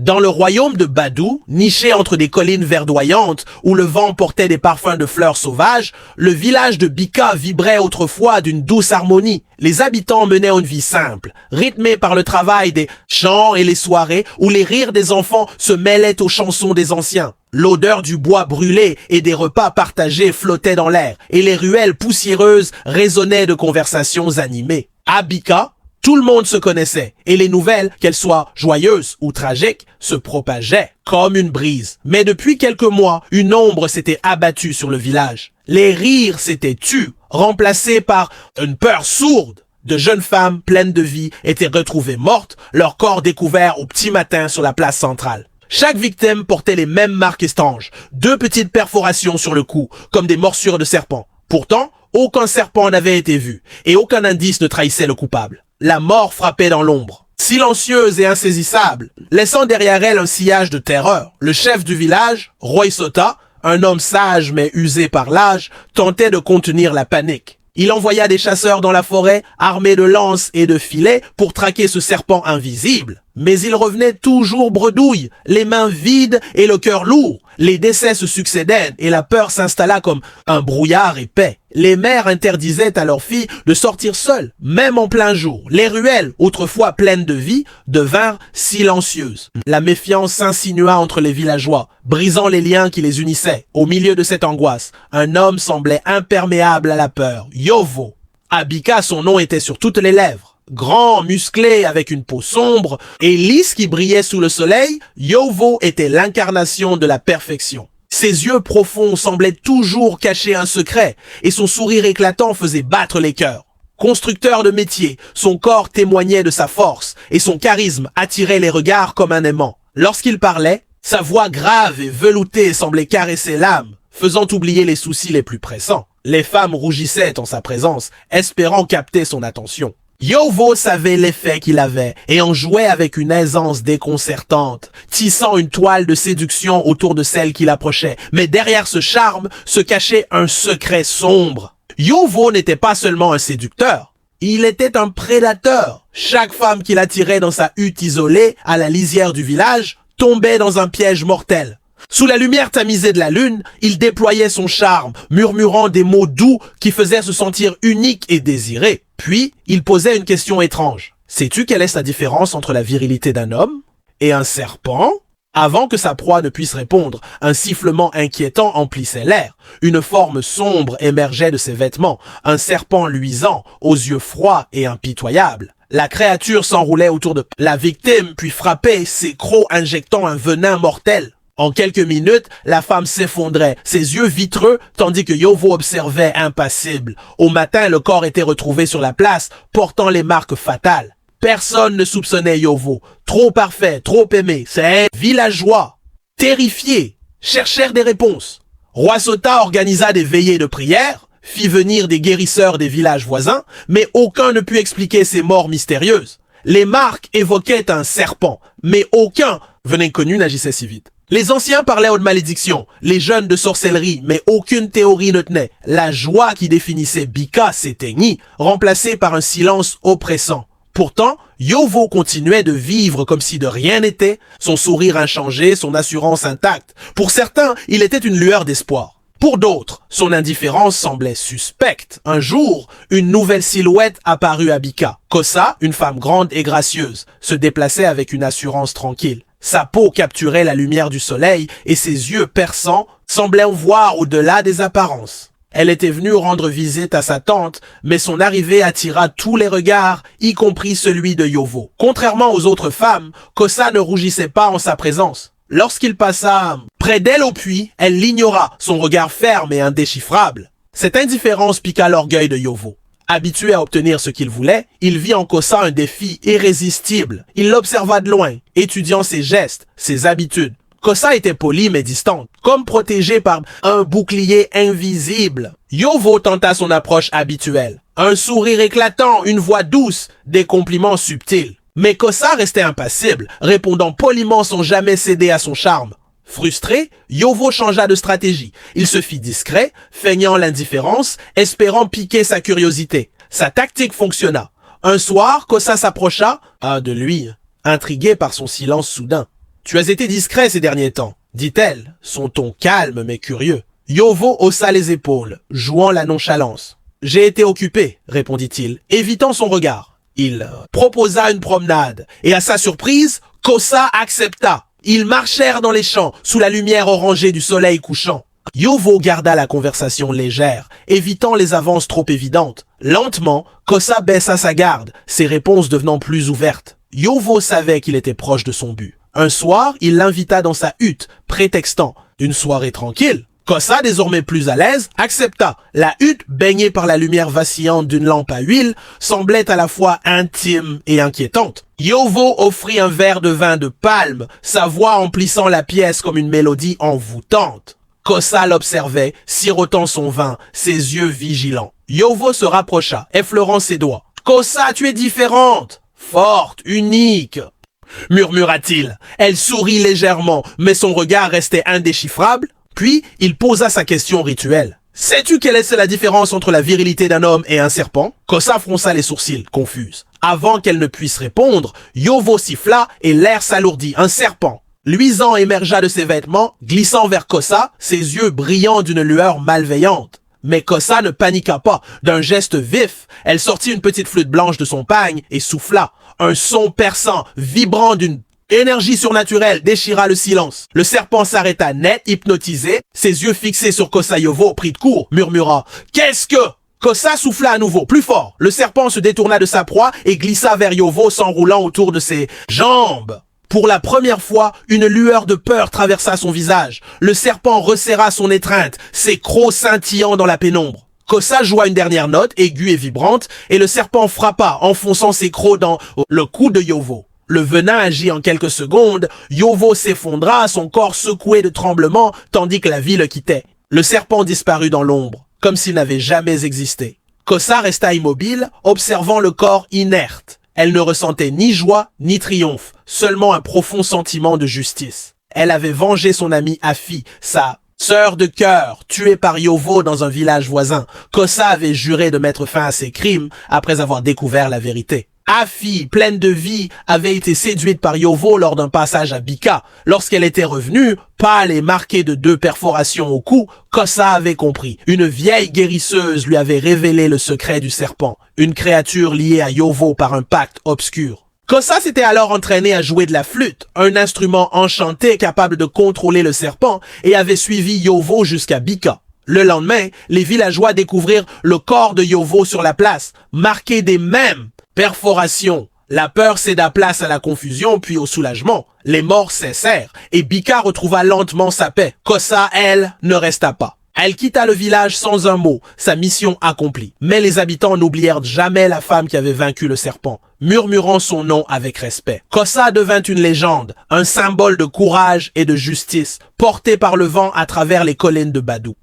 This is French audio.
Dans le royaume de Badou, niché entre des collines verdoyantes où le vent portait des parfums de fleurs sauvages, le village de Bika vibrait autrefois d'une douce harmonie. Les habitants menaient une vie simple, rythmée par le travail des chants et les soirées où les rires des enfants se mêlaient aux chansons des anciens. L'odeur du bois brûlé et des repas partagés flottait dans l'air et les ruelles poussiéreuses résonnaient de conversations animées. À Bika, tout le monde se connaissait et les nouvelles, qu'elles soient joyeuses ou tragiques, se propageaient comme une brise. Mais depuis quelques mois, une ombre s'était abattue sur le village. Les rires s'étaient tus, remplacés par une peur sourde. De jeunes femmes pleines de vie étaient retrouvées mortes, leur corps découvert au petit matin sur la place centrale. Chaque victime portait les mêmes marques étranges, 2 petites perforations sur le cou, comme des morsures de serpent. Pourtant, aucun serpent n'avait été vu et aucun indice ne trahissait le coupable. La mort frappait dans l'ombre, silencieuse et insaisissable, laissant derrière elle un sillage de terreur. Le chef du village, Roy Sota, un homme sage mais usé par l'âge, tentait de contenir la panique. Il envoya des chasseurs dans la forêt, armés de lances et de filets, pour traquer ce serpent invisible. Mais il revenait toujours bredouille, les mains vides et le cœur lourd. Les décès se succédaient et la peur s'installa comme un brouillard épais. Les mères interdisaient à leurs filles de sortir seules, même en plein jour. Les ruelles, autrefois pleines de vie, devinrent silencieuses. La méfiance s'insinua entre les villageois, brisant les liens qui les unissaient. Au milieu de cette angoisse, un homme semblait imperméable à la peur, Yovo. À Bika, son nom était sur toutes les lèvres. Grand, musclé, avec une peau sombre et lisse qui brillait sous le soleil, Yovo était l'incarnation de la perfection. Ses yeux profonds semblaient toujours cacher un secret et son sourire éclatant faisait battre les cœurs. Constructeur de métier, son corps témoignait de sa force et son charisme attirait les regards comme un aimant. Lorsqu'il parlait, sa voix grave et veloutée semblait caresser l'âme, faisant oublier les soucis les plus pressants. Les femmes rougissaient en sa présence, espérant capter son attention. Yovo savait l'effet qu'il avait et en jouait avec une aisance déconcertante, tissant une toile de séduction autour de celle qui l'approchait. Mais derrière ce charme se cachait un secret sombre. Yovo n'était pas seulement un séducteur, il était un prédateur. Chaque femme qu'il attirait dans sa hutte isolée à la lisière du village tombait dans un piège mortel. Sous la lumière tamisée de la lune, il déployait son charme, murmurant des mots doux qui faisaient se sentir unique et désiré. Puis, il posait une question étrange. Sais-tu quelle est la différence entre la virilité d'un homme et un serpent? Avant que sa proie ne puisse répondre, un sifflement inquiétant emplissait l'air. Une forme sombre émergeait de ses vêtements, un serpent luisant, aux yeux froids et impitoyables. La créature s'enroulait autour de la victime, puis frappait ses crocs injectant un venin mortel. En quelques minutes, la femme s'effondrait, ses yeux vitreux, tandis que Yovo observait impassible. Au matin, le corps était retrouvé sur la place, portant les marques fatales. Personne ne soupçonnait Yovo. Trop parfait, trop aimé. Ces villageois, terrifiés, cherchèrent des réponses. Roi Sota organisa des veillées de prière, fit venir des guérisseurs des villages voisins, mais aucun ne put expliquer ces morts mystérieuses. Les marques évoquaient un serpent, mais aucun inconnu n'agissait si vite. Les anciens parlaient de malédiction, les jeunes de sorcellerie, mais aucune théorie ne tenait. La joie qui définissait Bika s'éteignit, remplacée par un silence oppressant. Pourtant, Yovo continuait de vivre comme si de rien n'était, son sourire inchangé, son assurance intacte. Pour certains, il était une lueur d'espoir. Pour d'autres, son indifférence semblait suspecte. Un jour, une nouvelle silhouette apparut à Bika. Kosa, une femme grande et gracieuse, se déplaçait avec une assurance tranquille. Sa peau capturait la lumière du soleil et ses yeux perçants semblaient voir au-delà des apparences. Elle était venue rendre visite à sa tante, mais son arrivée attira tous les regards, y compris celui de Yovo. Contrairement aux autres femmes, Kosa ne rougissait pas en sa présence. Lorsqu'il passa près d'elle au puits, elle l'ignora, son regard ferme et indéchiffrable. Cette indifférence piqua l'orgueil de Yovo. Habitué à obtenir ce qu'il voulait, il vit en Kosa un défi irrésistible. Il l'observa de loin, étudiant ses gestes, ses habitudes. Kosa était polie mais distante, comme protégée par un bouclier invisible. Yovo tenta son approche habituelle. Un sourire éclatant, une voix douce, des compliments subtils. Mais Kosa restait impassible, répondant poliment sans jamais céder à son charme. Frustré, Yovo changea de stratégie. Il se fit discret, feignant l'indifférence, espérant piquer sa curiosité. Sa tactique fonctionna. Un soir, Kosa s'approcha de lui, intrigué par son silence soudain. « Tu as été discret ces derniers temps, dit-elle, son ton calme mais curieux. Yovo haussa les épaules, jouant la nonchalance. J'ai été occupé, répondit-il, évitant son regard. Il proposa une promenade, et à sa surprise, Kosa accepta. Ils marchèrent dans les champs, sous la lumière orangée du soleil couchant. Yovo garda la conversation légère, évitant les avances trop évidentes. Lentement, Kosa baissa sa garde, ses réponses devenant plus ouvertes. Yovo savait qu'il était proche de son but. Un soir, il l'invita dans sa hutte, prétextant une soirée tranquille. Kosa, désormais plus à l'aise, accepta. La hutte, baignée par la lumière vacillante d'une lampe à huile, semblait à la fois intime et inquiétante. Yovo offrit un verre de vin de palme, sa voix emplissant la pièce comme une mélodie envoûtante. Kosa l'observait, sirotant son vin, ses yeux vigilants. Yovo se rapprocha, effleurant ses doigts. « Kosa, tu es différente, forte, unique !» murmura-t-il. Elle sourit légèrement, mais son regard restait indéchiffrable. Puis, il posa sa question rituelle. « Sais-tu quelle est la différence entre la virilité d'un homme et un serpent ?» Kosa fronça les sourcils, confuse. Avant qu'elle ne puisse répondre, Yovo siffla et l'air s'alourdit. Un serpent. Luisant émergea de ses vêtements, glissant vers Kosa, ses yeux brillant d'une lueur malveillante. Mais Kosa ne paniqua pas. D'un geste vif, elle sortit une petite flûte blanche de son pagne et souffla. Un son perçant, vibrant d'une énergie surnaturelle, déchira le silence. Le serpent s'arrêta net, hypnotisé, ses yeux fixés sur Kosa. Yovo prit de court, murmura « Qu'est-ce que ?» Kosa souffla à nouveau, plus fort. Le serpent se détourna de sa proie et glissa vers Yovo, s'enroulant autour de ses jambes. Pour la première fois, une lueur de peur traversa son visage. Le serpent resserra son étreinte, ses crocs scintillant dans la pénombre. Kosa joua une dernière note, aiguë et vibrante, et le serpent frappa, enfonçant ses crocs dans le cou de Yovo. Le venin agit en quelques secondes, Yovo s'effondra, son corps secoué de tremblements, tandis que la vie le quittait. Le serpent disparut dans l'ombre, comme s'il n'avait jamais existé. Kosa resta immobile, observant le corps inerte. Elle ne ressentait ni joie, ni triomphe, seulement un profond sentiment de justice. Elle avait vengé son amie Afi, sa sœur de cœur, tuée par Yovo dans un village voisin. Kosa avait juré de mettre fin à ses crimes après avoir découvert la vérité. Afi, pleine de vie, avait été séduite par Yovo lors d'un passage à Bika. Lorsqu'elle était revenue, pâle et marquée de 2 perforations au cou, Kosa avait compris. Une vieille guérisseuse lui avait révélé le secret du serpent, une créature liée à Yovo par un pacte obscur. Kosa s'était alors entraîné à jouer de la flûte, un instrument enchanté capable de contrôler le serpent, et avait suivi Yovo jusqu'à Bika. Le lendemain, les villageois découvrirent le corps de Yovo sur la place, marqué des mêmes perforation. La peur céda place à la confusion puis au soulagement. Les morts cessèrent et Bika retrouva lentement sa paix. Kosa, elle, ne resta pas. Elle quitta le village sans un mot, sa mission accomplie. Mais les habitants n'oublièrent jamais la femme qui avait vaincu le serpent, murmurant son nom avec respect. Kosa devint une légende, un symbole de courage et de justice, porté par le vent à travers les collines de Badou.